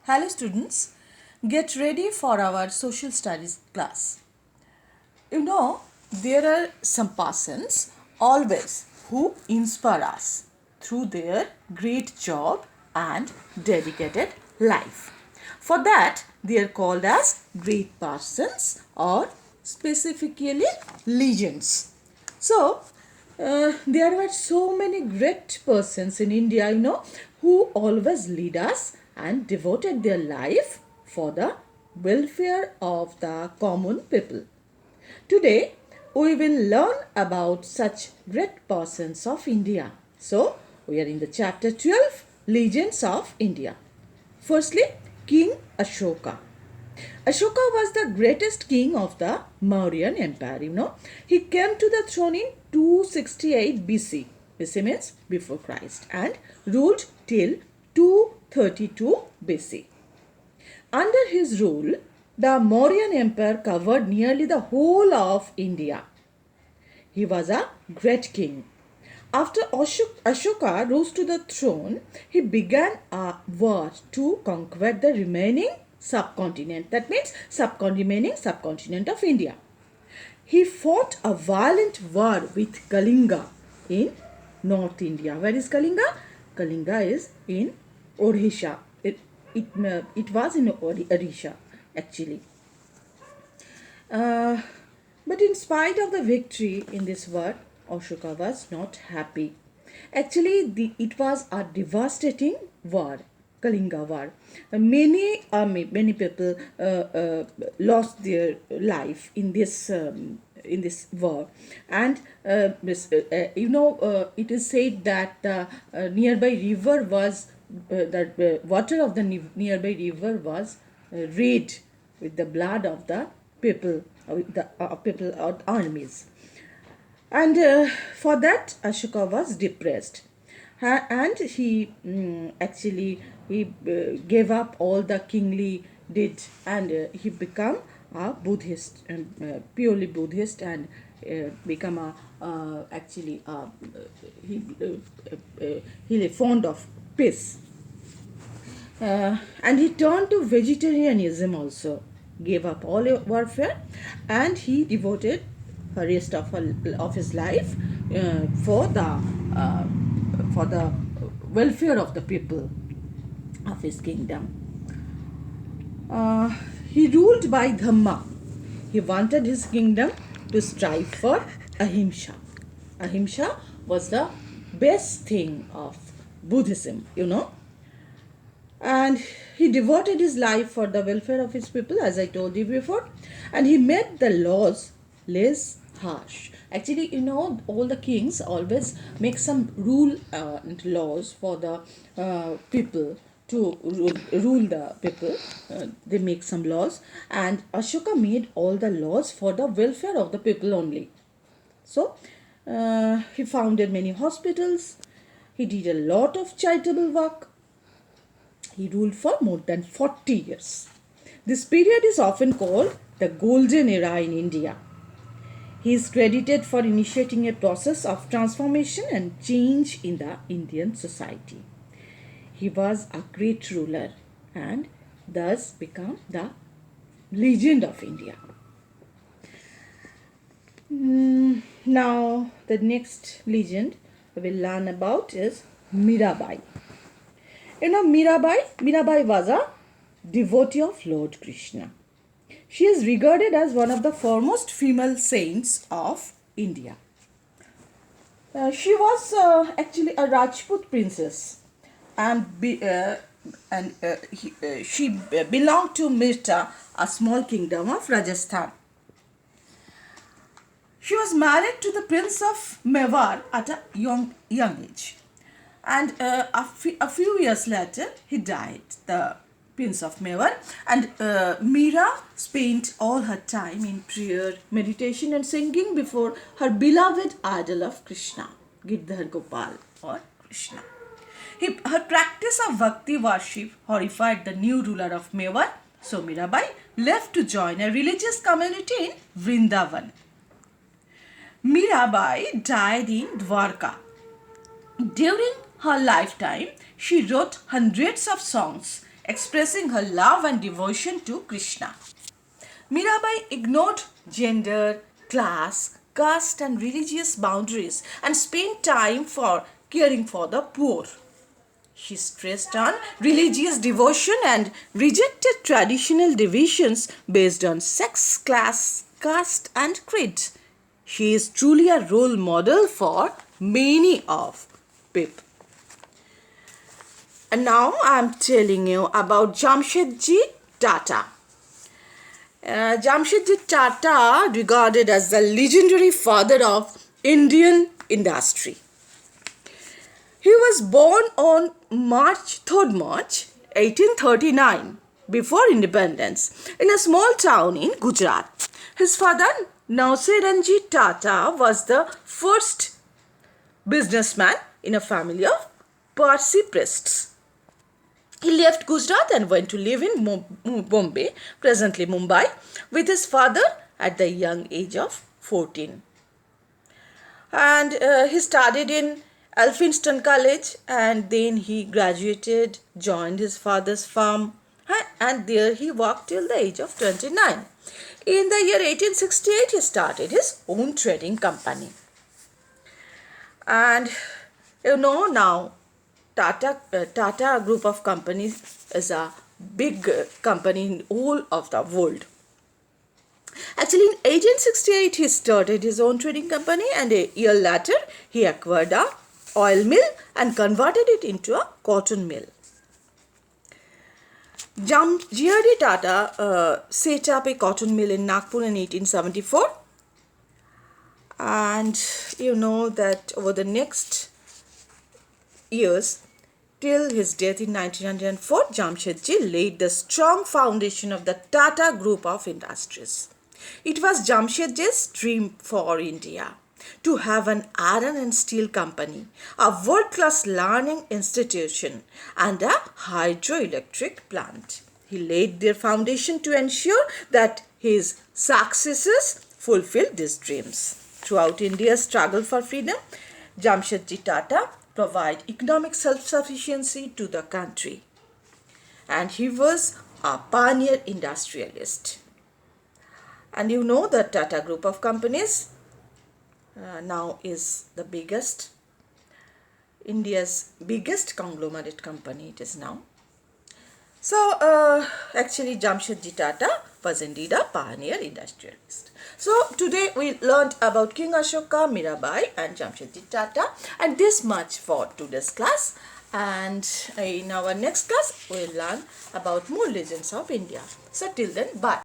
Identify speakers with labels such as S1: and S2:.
S1: Hello students, get ready for our social studies class. There are some persons always who inspire us through their great job and dedicated life. For that, they are called as great persons or specifically legends. So, there were so many great persons in India, who always lead us and devoted their life for the welfare of the common people. Today, we will learn about such great persons of India. So, we are in the chapter 12, Legends of India. Firstly, King Ashoka. Ashoka was the greatest king of the Mauryan Empire. He came to the throne in 268 BC. BC means before Christ, and ruled till 232 BC. Under his rule, the Mauryan Empire covered nearly the whole of India. He was a great king. After Ashoka rose to the throne, he began a war to conquer the remaining subcontinent. That means remaining subcontinent of India. He fought a violent war with Kalinga in North India. Where is Kalinga? Kalinga is in Odisha. It was in Odisha actually. But in spite of the victory in this war, Ashoka was not happy. Actually, it was a devastating war, Kalinga war. Many people lost their life in this war, and it is said that the nearby river was the water of the nearby river was red with the blood of the people, people or armies. And for that, Ashoka was depressed. And he actually gave up all the kingly deed, and he became a Buddhist, purely Buddhist, and become a he fond of peace. And he turned to vegetarianism also, gave up all warfare, and he devoted the rest of his life for the welfare of the people of his kingdom. He ruled by Dhamma. He wanted his kingdom to strive for ahimsa. Ahimsa was the best thing of Buddhism. And he devoted his life for the welfare of his people, as I told you before, and he made the laws less harsh. Actually, all the kings always make some rule and laws for the people to rule the people. They make some laws, and Ashoka made all the laws for the welfare of the people only. So, he founded many hospitals. He did a lot of charitable work. He ruled for more than 40 years. This period is often called the Golden Era in India. He is credited for initiating a process of transformation and change in the Indian society. He was a great ruler and thus became the legend of India. Now, the next legend we will learn about is Mirabai. Mirabai was a devotee of Lord Krishna. She is regarded as one of the foremost female saints of India. She was actually a Rajput princess, and she belonged to Mirta, a small kingdom of Rajasthan. She was married to the Prince of Mewar at a young age. And a few years later, he died, the Prince of Mewar. And Meera spent all her time in prayer, meditation and singing before her beloved idol of Krishna, Girdhar Gopal or Krishna. Her practice of bhakti worship horrified the new ruler of Mewar, so Mirabai left to join a religious community in Vrindavan. Mirabai died in Dwarka. During her lifetime, she wrote hundreds of songs expressing her love and devotion to Krishna. Mirabai ignored gender, class, caste and religious boundaries and spent time for caring for the poor. She stressed on religious devotion and rejected traditional divisions based on sex, class, caste, and creed. She is truly a role model for many of people. And now I am telling you about Jamshedji Tata. Jamshedji Tata, regarded as the legendary father of Indian industry. He was born on March 1839, before independence, in a small town in Gujarat. His father, Nauseranji Tata, was the first businessman in a family of Parsi priests. He left Gujarat and went to live in Bombay, presently Mumbai, with his father at the young age of 14. And he studied in Elphinstone College, and then he graduated, joined his father's firm, and there he worked till the age of 29. In the year 1868, he started his own trading company. And you know now, Tata Group of Companies is a big company in all of the world. Actually, in 1868, he started his own trading company, and a year later, he acquired a oil mill and converted it into a cotton mill. G.R.D. Tata set up a cotton mill in Nagpur in 1874. And you know that over the next years, till his death in 1904, Jamshedji laid the strong foundation of the Tata Group of Industries. It was Jamshedji's dream for India to have an iron and steel company, a world-class learning institution, and a hydroelectric plant. He laid their foundation to ensure that his successors fulfilled these dreams. Throughout India's struggle for freedom, Jamshedji Tata provided economic self-sufficiency to the country. And he was a pioneer industrialist. And you know that Tata Group of Companies now is the biggest, India's biggest conglomerate company it is now. So actually Jamshedji Tata was indeed a pioneer industrialist. So today we learned about King Ashoka, Mirabai and Jamshedji Tata, and this much for today's class. And in our next class we will learn about more legends of India. So till then, bye.